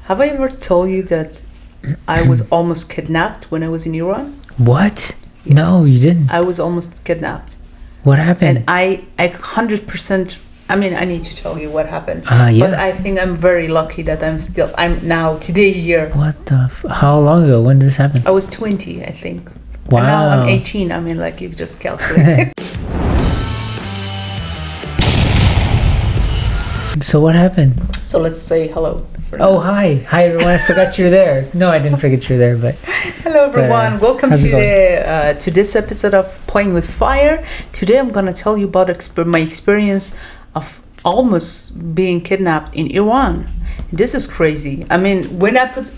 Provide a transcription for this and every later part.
Have I ever told you that I was almost kidnapped when I was in Iran? What? Yes. No, you didn't. I was almost kidnapped. What happened? And I 100%, I mean, I need to tell you what happened. Yeah. But I think I'm very lucky that I'm now today here. What the? How long ago? When did this happen? I was 20, I think. Wow. And now I'm 18. I mean, like, you just calculate. So what happened? So let's say hello. Oh, hi everyone! I forgot you were there. No, I didn't forget you were there, but hello everyone. Welcome to this episode of Playing with Fire. Today I'm gonna tell you about my experience of almost being kidnapped in Iran. This is crazy. I mean, when I put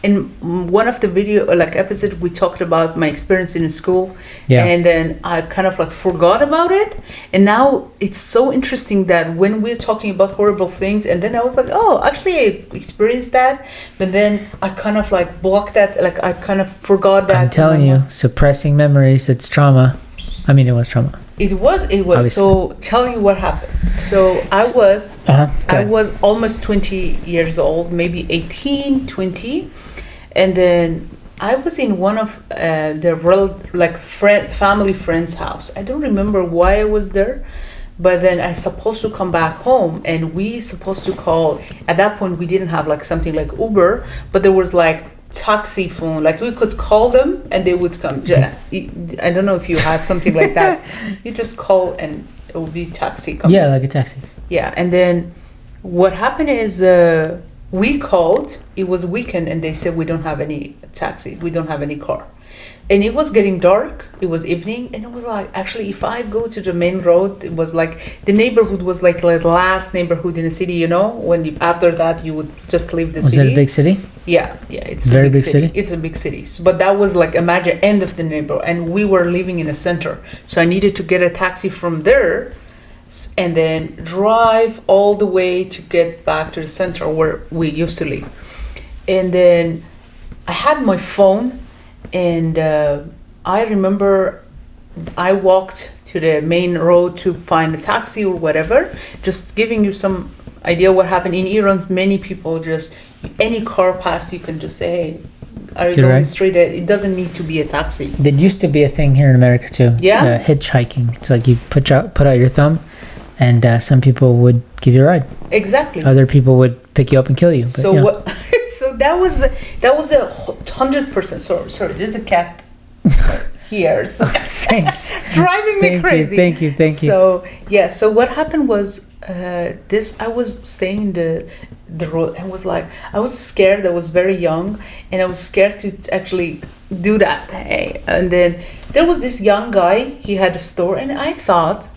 in one of the video episode, we talked about my experience in school, and then I kind of forgot about it, and now it's so interesting that when we're talking about horrible things, and then I was like, oh, actually I experienced that, but then I kind of blocked that, I kind of forgot that. I'm telling you, suppressing memories, it's trauma. I mean, it was trauma. It was. Obviously. So tell you what happened. So I was almost 20 years old, maybe 18, 20. And then I was in one of family friend's house. I don't remember why I was there, but then I supposed to come back home, and we supposed to call. At that point, we didn't have something like Uber, but there was taxi phone. We could call them, and they would come. I don't know if you had something like that. You just call, and it would be taxi coming. Yeah, like a taxi. Yeah, and then what happened is. We called, it was weekend, and they said we don't have any taxi, we don't have any car. And it was getting dark, it was evening, and it was actually if I go to the main road, it was the neighborhood was the last neighborhood in the city, when after that you would just leave the city. Was it a big city? Yeah, it's very big city. It's a big city. But that was imagine end of the neighborhood, and we were living in the center. So I needed to get a taxi from there, and then drive all the way to get back to the center where we used to live. And then I had my phone, and I remember I walked to the main road to find a taxi or whatever. Just giving you some idea what happened in Iran. Many people just, any car passed, you can just say, hey, are you going straight? It doesn't need to be a taxi. There used to be a thing here in America too. Yeah? Hitchhiking. It's you put out your thumb, and some people would give you a ride. Exactly. Other people would pick you up and kill you. So what? So that was a 100%. Sorry. There's a cat here. So thanks. Driving me crazy. Thank you. So yeah. So what happened was I was staying the road, and was I was scared. I was very young, and I was scared to actually do that. And then there was this young guy. He had a store, and I thought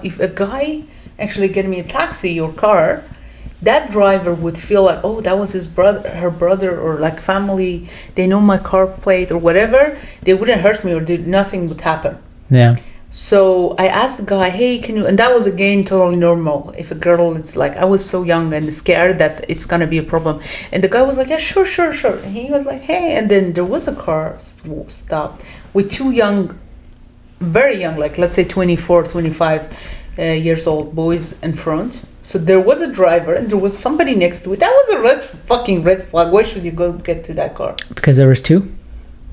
if a guy actually get me a taxi or car, that driver would feel oh, that was her brother, or family. They know my car plate or whatever. They wouldn't hurt me, or nothing would happen. Yeah. So I asked the guy, hey, can you? And that was again totally normal. If a girl, it's I was so young and scared that it's gonna be a problem. And the guy was yeah, sure. And he was hey. And then there was a car stopped with two very young, let's say 24, 25 years old boys in front. So there was a driver, and there was somebody next to it. That was a red flag. Why should you go get to that car? Because there was two?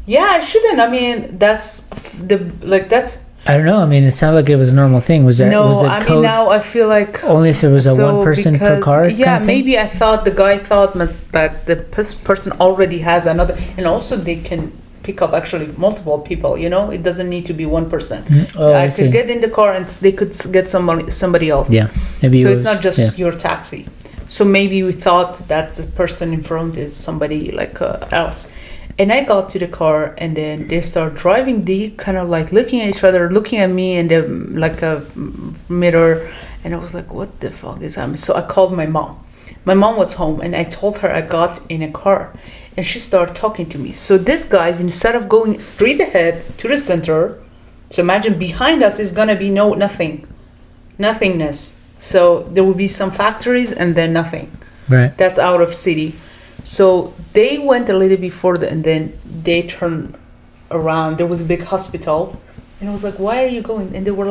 Yeah, I shouldn't. I mean, that's that's. I don't know. I mean, it sounded like it was a normal thing. Was there? No, was I mean, now I feel only if there was one person per car. Yeah, maybe I thought the guy thought that the person already has another, and also they can pick up actually multiple people. It doesn't need to be one person. I could get in the car, and they could get somebody else. Yeah, maybe. So it's not just your taxi. So maybe we thought that the person in front is somebody else. And I got to the car, and then they start driving. They kind of looking at each other, looking at me in the a mirror, and I was what the fuck is happening? So I called my mom. My mom was home, and I told her I got in a car, and she started talking to me. So this guy's, instead of going straight ahead to the center, so imagine behind us is gonna be nothingness. So there will be some factories and then nothing. Right. That's out of city. So they went a little before, and then they turned around. There was a big hospital, and I was why are you going? And they were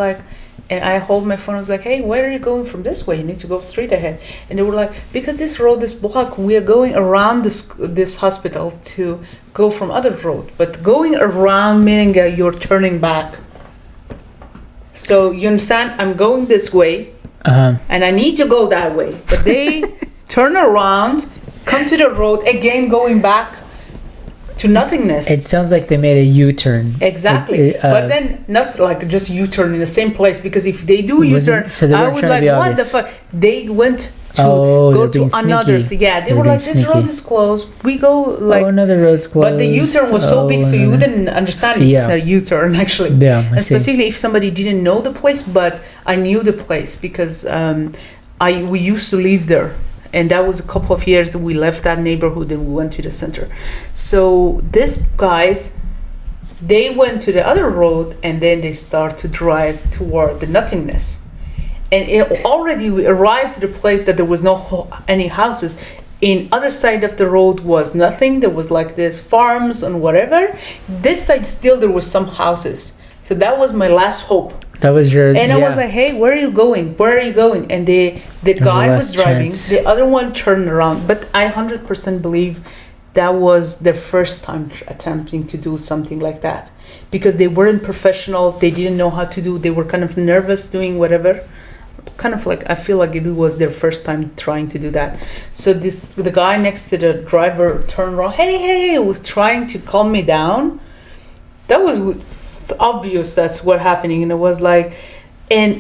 And I hold my phone. I was like, "Hey, where are you going from this way? You need to go straight ahead." And they were like, "Because this road is blocked. We are going around this hospital to go from other road. But going around meaning you're turning back. So you understand? I'm going this way, and I need to go that way. But they turn around, come to the road again, going back to nothingness." It sounds like they made a U-turn. Exactly. But then not like just U-turn in the same place, because if they do U-turn, So they I weren't would trying to like, be what the obvious. fuck? They went to Oh, go they're to being another. sneaky. Yeah, they They're were being like, this road sneaky. is closed. We go like, oh, another road's closed. but the U-turn was so big, so you wouldn't understand it's Yeah. a U-turn actually. Yeah, I And see. specifically if somebody didn't know the place, but I knew the place because we used to live there. And that was a couple of years that we left that neighborhood and we went to the center. So these guys, they went to the other road and then they start to drive toward the nothingness. And already we arrived to the place that there was no any houses. In other side of the road was nothing. There was like this farms and whatever. This side still there was some houses. So that was my last hope. That was your. And I was like, "Hey, where are you going? Where are you going?" And the guy was last driving. chance. The other one turned around. But I 100% believe that was their first time attempting to do something like that, because they weren't professional. They didn't know how to do. They were kind of nervous doing whatever. Kind of like I feel like it was their first time trying to do that. So the guy next to the driver turned around. Hey, was trying to calm me down. That was obvious that's what happening, and it was like, and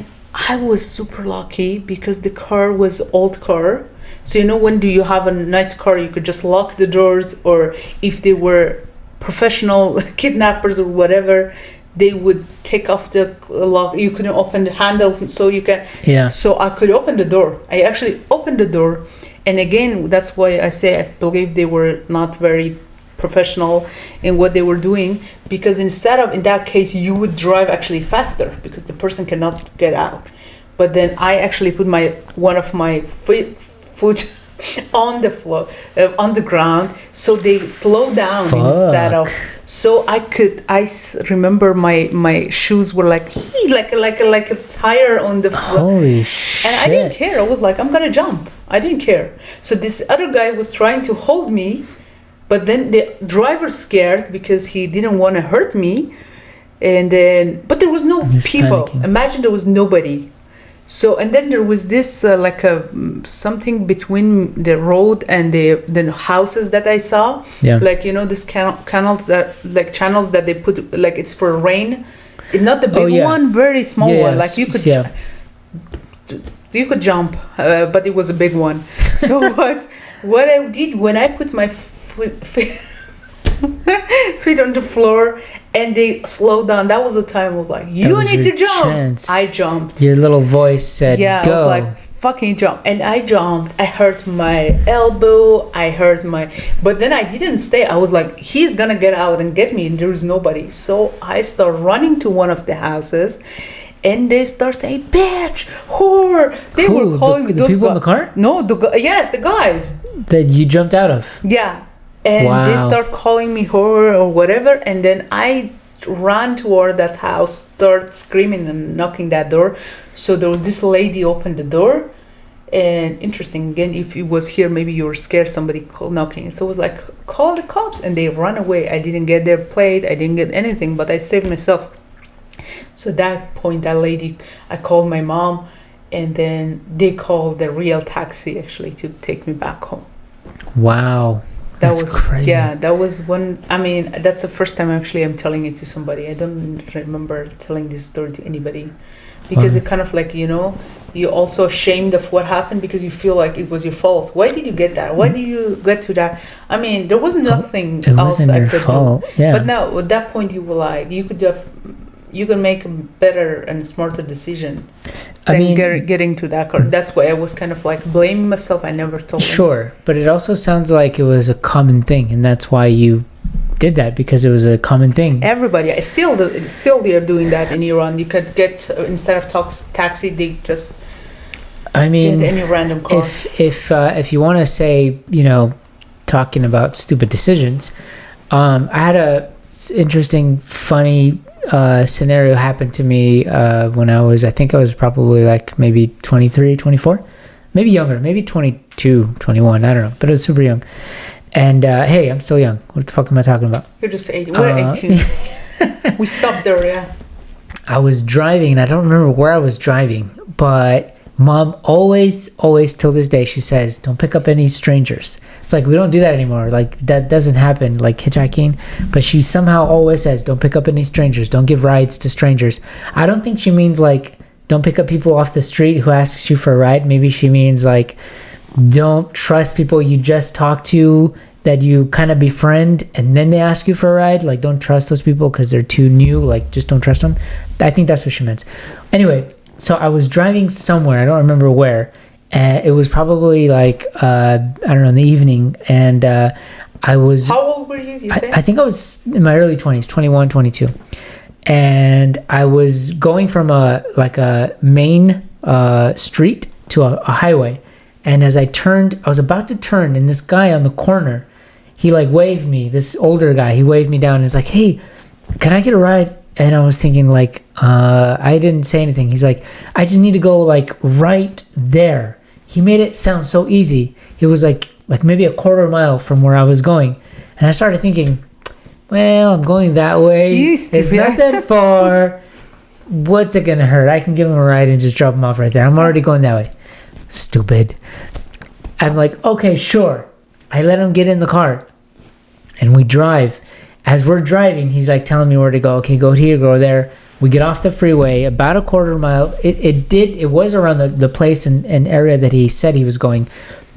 I was super lucky because the car was old car. So when do you have a nice car, you could just lock the doors, or if they were professional kidnappers or whatever, they would take off the lock. You couldn't open the handle, so you can. Yeah. So I could open the door. I actually opened the door, and again, that's why I say I believe they were not very professional in what they were doing, because instead of in that case you would drive actually faster because the person cannot get out. But then I actually put one of my foot on the floor, on the ground, so they slow down. Fuck. Instead of, so remember my shoes were like a tire on the floor. Holy shit. And I didn't care. I was like, I'm gonna jump. I didn't care. So this other guy was trying to hold me, but then the driver scared because he didn't want to hurt me. And then, but there was no people. Panicking. Imagine there was nobody. So, and then there was this something between the road and the houses that I saw. Yeah. Like, this canals channels that they put, like it's for rain. It's not the big one, very small one. Like you could, you could jump, but it was a big one. So what I did when I put my feet on the floor and they slowed down, that was the time I was like, you need to jump. Chance. I jumped. Your little voice said, yeah, go. I was like, fucking jump. And I jumped. I hurt my elbow. But then I didn't stay. I was like, he's gonna get out and get me, and there is nobody. So I start running to one of the houses, and they start saying, bitch, whore. They were calling the people in the car? No, the guys. That you jumped out of? Yeah. And they start calling me whore or whatever. And then I ran toward that house, start screaming and knocking that door. So there was this lady opened the door. And interesting, again, if it was here, maybe you were scared somebody knocking. So it was like, call the cops. And they ran away. I didn't get their plate. I didn't get anything, but I saved myself. So at that point, that lady, I called my mom. And then they called the real taxi, actually, to take me back home. Wow. That's crazy. Yeah, that was one. I mean, that's the first time actually I'm telling it to somebody. I don't remember telling this story to anybody, because it kind of like, you're also ashamed of what happened because you feel like it was your fault. Why did you get that? Why did you get to that? I mean, there was nothing it else wasn't I your could fault. do. Yeah. But now at that point you were like, you can make a better and smarter decision than getting to that car. That's why I was kind of like blaming myself. I never told them. Sure, but it also sounds like it was a common thing, and that's why you did that, because it was a common thing. Everybody, still they are doing that in Iran. You could get, instead of taxi, they just get any random car. If you want to say, talking about stupid decisions, I had a interesting, funny scenario happened to me when I think I was probably like maybe 23, 24, maybe younger, maybe 22, 21, I don't know, but I was super young. And hey, I'm still young. What the fuck am I talking about? You're just 18. We're 18. We stopped there, yeah. I was driving, and I don't remember where I was driving, but Mom always till this day, she says, don't pick up any strangers. It's like, we don't do that anymore. Like, that doesn't happen, like hitchhiking. But she somehow always says, don't pick up any strangers. Don't give rides to strangers. I don't think she means, like, don't pick up people off the street who asks you for a ride. Maybe she means, like, don't trust people you just talked to that you kind of befriend and then they ask you for a ride. Like, don't trust those people because they're too new. Like, just don't trust them. I think that's what she meant. Anyway, so I was driving somewhere. I don't remember where. It was probably like, I don't know, in the evening. And I was... How old were you say? I think I was in my early 20s, 21, 22. And I was going from a main street to a highway. And as I was about to turn, and this guy on the corner, he like waved me, this older guy, he waved me down and he's like, hey, can I get a ride? And I was thinking like, I didn't say anything. He's like, I just need to go like right there. He made it sound so easy. It was like maybe a quarter mile from where I was going. And I started thinking, well, I'm going that way. It's not that far. What's it gonna hurt? I can give him a ride and just drop him off right there. I'm already going that way. Stupid. I'm like, okay, sure. I let him get in the car. And we drive. As we're driving, he's like telling me where to go. Okay, go here, go there. We get off the freeway, about a quarter mile. It was around the place and area that he said he was going.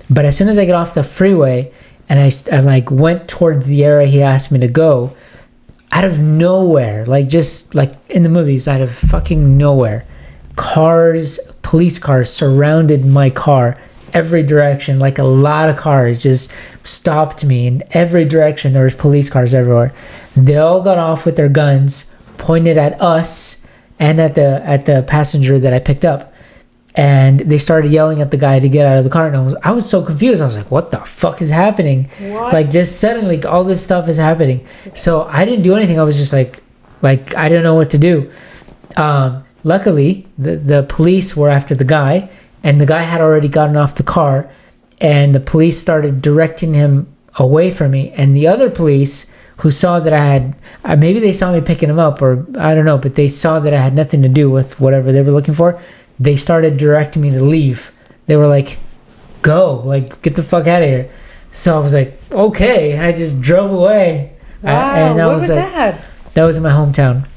But as soon as I get off the freeway and I like went towards the area he asked me to go, out of nowhere, like just like in the movies, out of fucking nowhere, police cars surrounded my car every direction. Like a lot of cars just stopped me in every direction. There was police cars everywhere. They all got off with their guns, pointed at us and at the passenger that I picked up, and they started yelling at the guy to get out of the car. And I was so confused. I was like, what the fuck is happening? What? Like, just suddenly all this stuff is happening. So I didn't do anything. I was just like I didn't know what to do. Luckily, the police were after the guy, and the guy had already gotten off the car, and the police started directing him away from me. And the other police who saw that I had, maybe they saw me picking him up, or I don't know, but they saw that I had nothing to do with whatever they were looking for. They started directing me to leave. They were like, go, like, get the fuck out of here. So I was like, okay. And I just drove away. Wow, and where was that? That was in my hometown.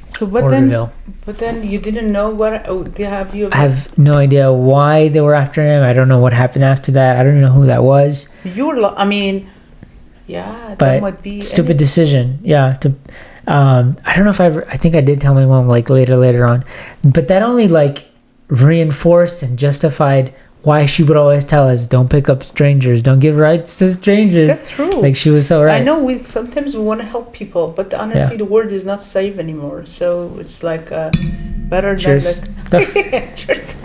So, Porterville. But then you didn't know what? I have no idea why they were after him. I don't know what happened after that. I don't even know who that was. I mean, yeah, but that might be stupid decision. Yeah, I don't know if I think I did tell my mom like later on, but that only like reinforced and justified why she would always tell us, don't pick up strangers, don't give rides to strangers. That's true. Like, she was so right. I know sometimes we want to help people, but honestly, the world is not safe anymore. So it's like better Cheers. than like cheers.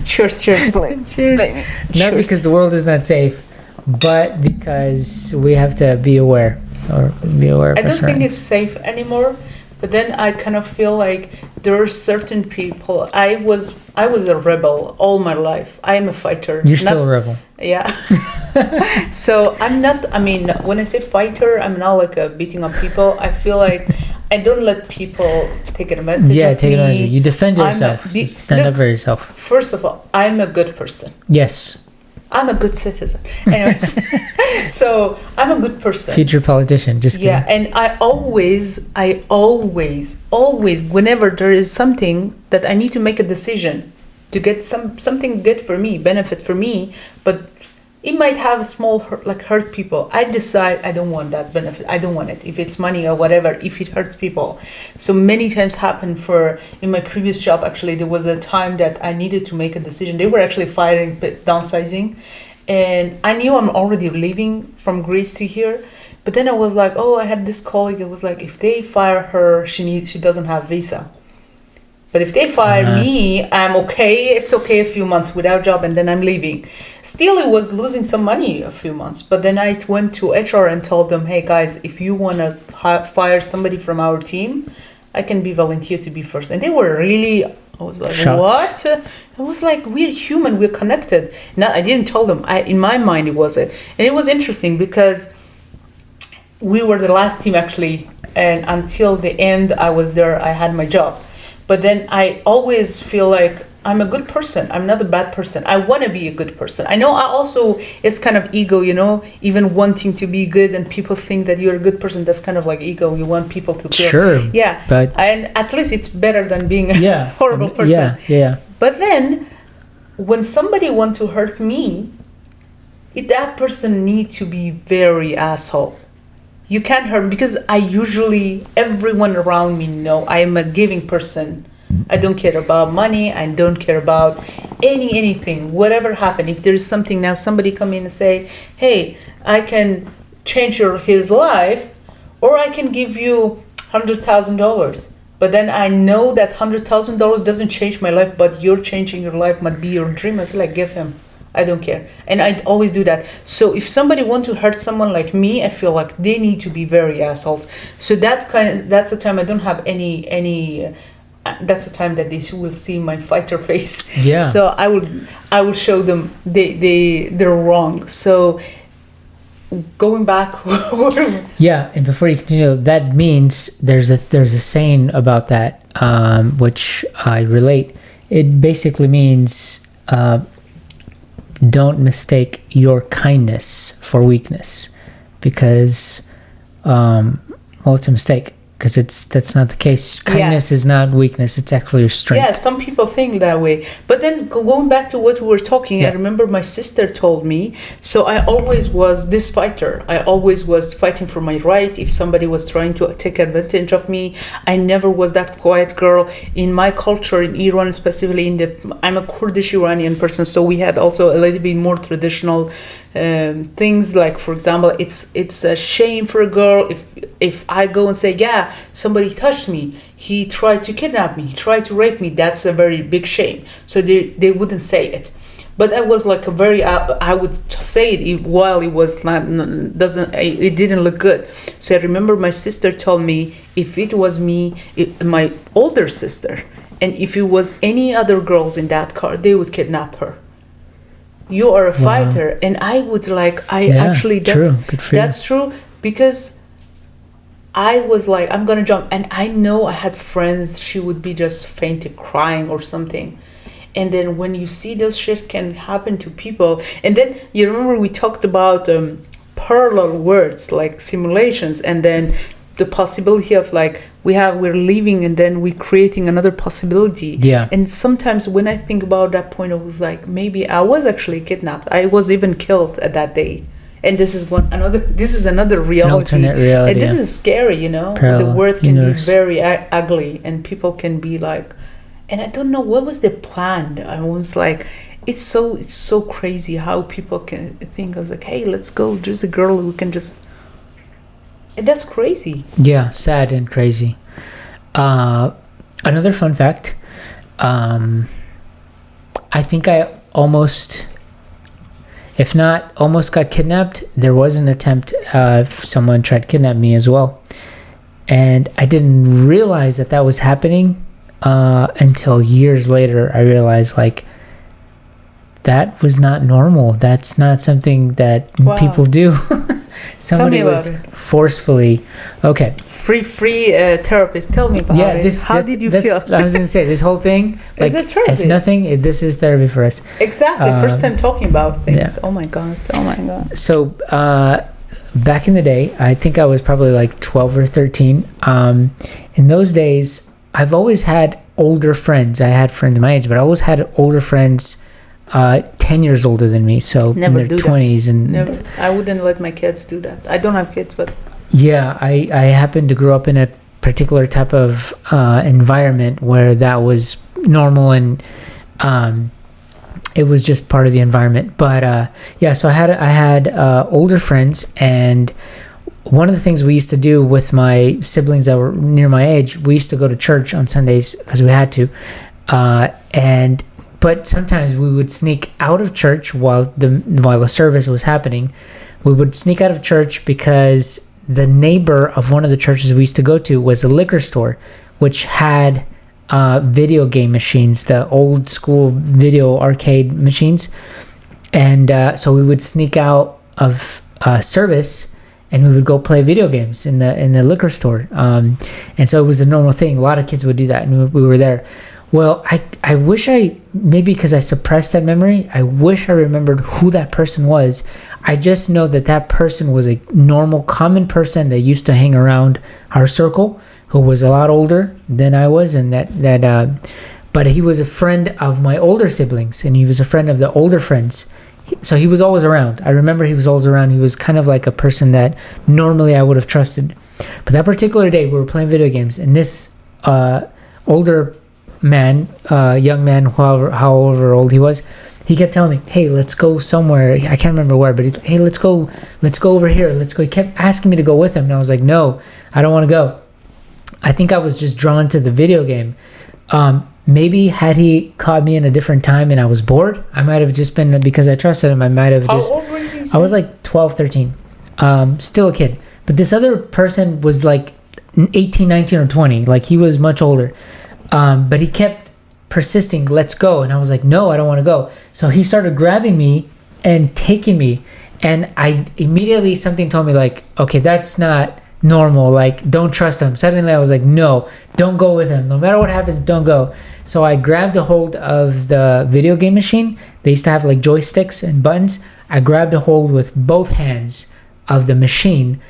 Cheers. Cheers. Not because the world is not safe, but because we have to be aware I don't think it's safe anymore. But then I kind of feel like there are certain people. I was a rebel all my life. I am a fighter. You're still a rebel. Yeah. So I'm not. I mean, when I say fighter, I'm not like beating up people. I feel like I don't let people take advantage of me. Yeah, take advantage of you. You defend yourself. You stand up for yourself. First of all, I'm a good person. Yes. I'm a good citizen. Anyways, so I'm a good person. Future politician, just kidding. Yeah, and I always, whenever there is something that I need to make a decision to get something good for me, benefit for me, but it might have a small hurt people. I decide I don't want that benefit. I don't want it. If it's money or whatever, if it hurts people. So many times happened in my previous job, actually, there was a time that I needed to make a decision. They were actually firing, downsizing. And I knew I'm already leaving from Greece to here. But then I was like, I had this colleague that was like, if they fire her, she doesn't have visa. But if they fire me, I'm okay. It's okay a few months without job, and then I'm leaving. Still, it was losing some money a few months. But then I went to HR and told them, hey, guys, if you want to fire somebody from our team, I can be volunteer to be first. And they were really, I was like, Shocked. what? I was like, we're human, we're connected. Now, I didn't tell them. In my mind, it was it. And it was interesting because we were the last team actually. And until the end, I was there, I had my job. But then I always feel like I'm a good person. I'm not a bad person. I want to be a good person. I know I also, it's kind of ego, even wanting to be good and people think that you're a good person. That's kind of like ego. You want people to feel. Sure. Yeah. But and at least it's better than being a horrible person. Yeah. But then when somebody want to hurt me, that person need to be very asshole. You can't hurt me because everyone around me know I am a giving person. I don't care about money. I don't care about anything. Whatever happened, if there is something now, somebody come in and say, "Hey, I can change his life, or I can give you $100,000." But then I know that $100,000 doesn't change my life, but you're changing your life might be your dream. I say, like, give him. I don't care, and I always do that. So if somebody want to hurt someone like me, I feel like they need to be very assholes. So that's the time I don't have any. That's the time that they will see my fighter face. Yeah. So I will show them they're wrong. So going back. Yeah, and before you continue, that means there's a saying about that, which I relate. It basically means don't mistake your kindness for weakness, because it's a mistake. Because that's not the case. Kindness is not weakness. It's actually your strength. Yeah, some people think that way. But then going back to what we were talking, I remember my sister told me, so I always was this fighter. I always was fighting for my right. If somebody was trying to take advantage of me, I never was that quiet girl. In my culture, in Iran specifically, I'm a Kurdish Iranian person, so we had also a little bit more traditional things. Like, for example, it's a shame for a girl if I go and say, yeah, somebody touched me, he tried to kidnap me, he tried to rape me, that's a very big shame. So they wouldn't say it. But I was like I would say it while it was it didn't look good. So I remember my sister told me, if it was me, my older sister, and if it was any other girls in that car, they would kidnap her. You are a fighter. And I would that's true, because I was like, I'm gonna jump. And I know I had friends, she would be just fainting, crying or something. And then when you see those shit can happen to people, and then you remember we talked about parallel words, like simulations, and then the possibility of like we're leaving and then we're creating another possibility. Yeah. And sometimes when I think about that point, I was like, maybe I was actually kidnapped. I was even killed at that day. And this is another reality. An alternate reality. And this is scary, Parallel the world can universe. be very ugly, and people can be like, and I don't know what was the plan. I was like, it's so crazy how people can think. I was like, hey, let's go. There's a girl who can just. And that's crazy. Yeah, sad and crazy. Another fun fact. I think I almost, if not almost, got kidnapped. There was an attempt. Someone tried to kidnap me as well, and I didn't realize that was happening until years later. I realized like that was not normal. That's not something that people do. Somebody was forcefully free therapist. Tell me about it. How did you feel? I was gonna say this whole thing. Like, is it therapy? If nothing, this is therapy for us. Exactly. First time talking about things. Yeah. Oh my god. So back in the day, I think I was probably like 12 or 13. In those days, I've always had older friends. I had friends my age, but I always had older friends 10 years older than me, so never in their 20s. And never. I wouldn't let my kids do that. I don't have kids, but yeah, I happened to grow up in a particular type of environment where that was normal, and it was just part of the environment. But so I had older friends, and one of the things we used to do with my siblings that were near my age, we used to go to church on Sundays because we had to, but sometimes we would sneak out of church while the service was happening. We would sneak out of church because the neighbor of one of the churches we used to go to was a liquor store, which had video game machines, the old school video arcade machines. And so we would sneak out of service, and we would go play video games in the liquor store. And so it was a normal thing. A lot of kids would do that, and we were there. Well, I wish maybe because I suppressed that memory, I wish I remembered who that person was. I just know that person was a normal, common person that used to hang around our circle, who was a lot older than I was, and but he was a friend of my older siblings, and he was a friend of the older friends. So he was always around. I remember he was always around. He was kind of like a person that normally I would have trusted. But that particular day, we were playing video games, and this older man, young man, however old he was, he kept telling me, "Hey, let's go somewhere." I can't remember where, but hey, let's go over here. Let's go. He kept asking me to go with him, and I was like, "No, I don't want to go." I think I was just drawn to the video game. Maybe had he caught me in a different time and I was bored, I might have just been, because I trusted him, I might have just... How old were you? I was like 12, 13. Still a kid. But this other person was like 18, 19, or 20. Like, he was much older. But he kept persisting, "Let's go." And I was like, "No, I don't want to go." So he started grabbing me and taking me. And I immediately, something told me like, okay, that's not normal. Like, don't trust him. Suddenly I was like, no, don't go with him. No matter what happens, don't go. So I grabbed a hold of the video game machine. They used to have like joysticks and buttons. I grabbed a hold with both hands of the machine,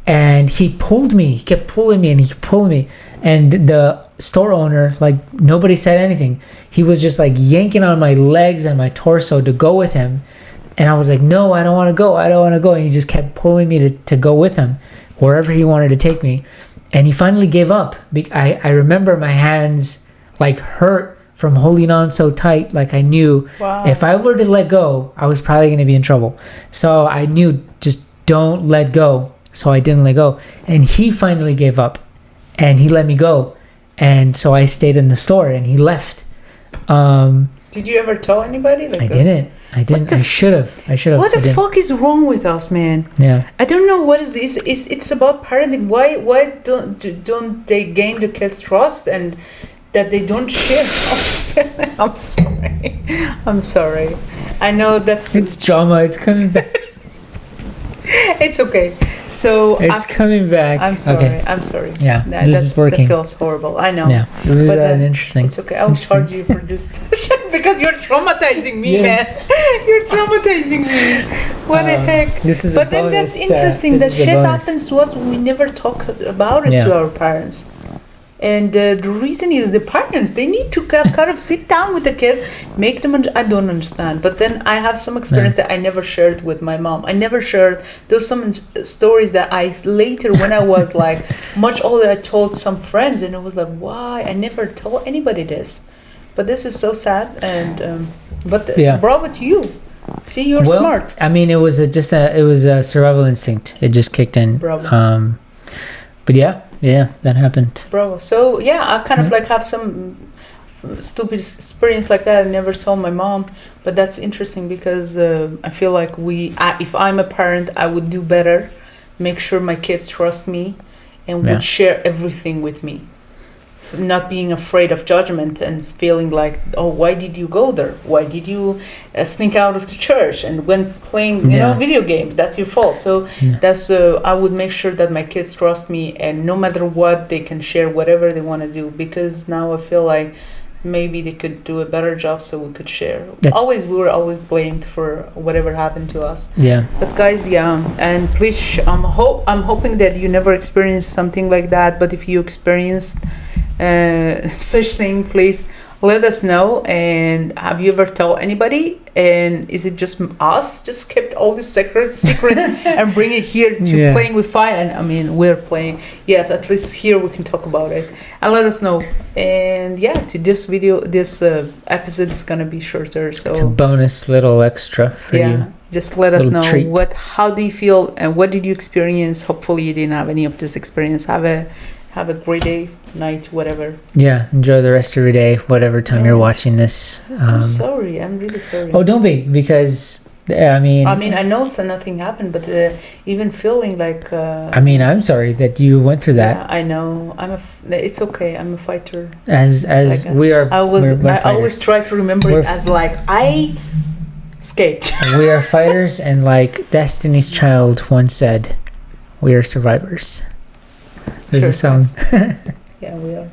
and he pulled me. He kept pulling me, and he kept pulling me. And the store owner, like, nobody said anything. He was just like yanking on my legs and my torso to go with him. And I was like, no, I don't want to go. I don't want to go. And he just kept pulling me to go with him wherever he wanted to take me. And he finally gave up. I remember my hands like hurt from holding on so tight. Like, I knew if I were to let go, I was probably going to be in trouble. So I knew, just don't let go. So I didn't let go. And he finally gave up, and he let me go. And so I stayed in the store, and he left. Did you ever tell anybody? Like, I didn't. I should have. What the fuck is wrong with us, man? Yeah. I don't know what is this. It's about parenting. Why don't they gain the kids' trust and that they don't share? I'm sorry. I know it's drama. It's coming back. It's okay. So it's coming back. I'm sorry. Okay. I'm sorry. Yeah, this is working. That feels horrible. I know. Yeah, it was interesting. It's okay. I'll charge you for this session because you're traumatizing me, man. You're traumatizing me. What the heck? This is but then that's interesting. That shit happens to us. We never talk about it to our parents. And the reason is the parents, they need to kind of sit down with the kids, make them, I don't understand. But then I have some experience that I never shared with my mom. I never shared, there's some stories that I later, when I was like much older, I told some friends, and it was like, why? I never told anybody this. But this is so sad, and bravo to you. See, you're smart. I mean, it was a survival instinct. It just kicked in. Bravo. But yeah, that happened. Bravo. So yeah, I kind of like have some stupid experience like that. I never told my mom, but that's interesting because I feel like if I'm a parent, I would do better, make sure my kids trust me, and would share everything with me. Not being afraid of judgment and feeling like, oh, why did you go there? Why did you sneak out of the church? And when playing, video games, that's your fault. So that's I would make sure that my kids trust me, and no matter what, they can share whatever they want to do. Because now I feel like maybe they could do a better job, so we could share. We were always blamed for whatever happened to us. Yeah. But guys, and please, I'm hoping that you never experienced something like that. But if you experienced such thing, please let us know. And have you ever told anybody? And is it just us just kept all these secrets and bring it here to playing with fire? And I mean, we're playing, yes, at least here we can talk about it, and let us know. And to this video, this episode is gonna be shorter, so it's a bonus little extra for you. Just let us know treat. How do you feel and what did you experience. Hopefully you didn't have any of this experience. Have a great day, night, whatever. Yeah, enjoy the rest of your day, whatever time you're watching this. I'm sorry. I'm really sorry. Oh, don't be, because I mean, I know so nothing happened, but even feeling like. I mean, I'm sorry that you went through that. Yeah, I know. It's okay. I'm a fighter. As It's like we are, I we're always fighters. try to remember We're it as like I escaped. We are fighters, and like Destiny's Child once said, we are survivors. There's Sure, a song. Yeah, we are.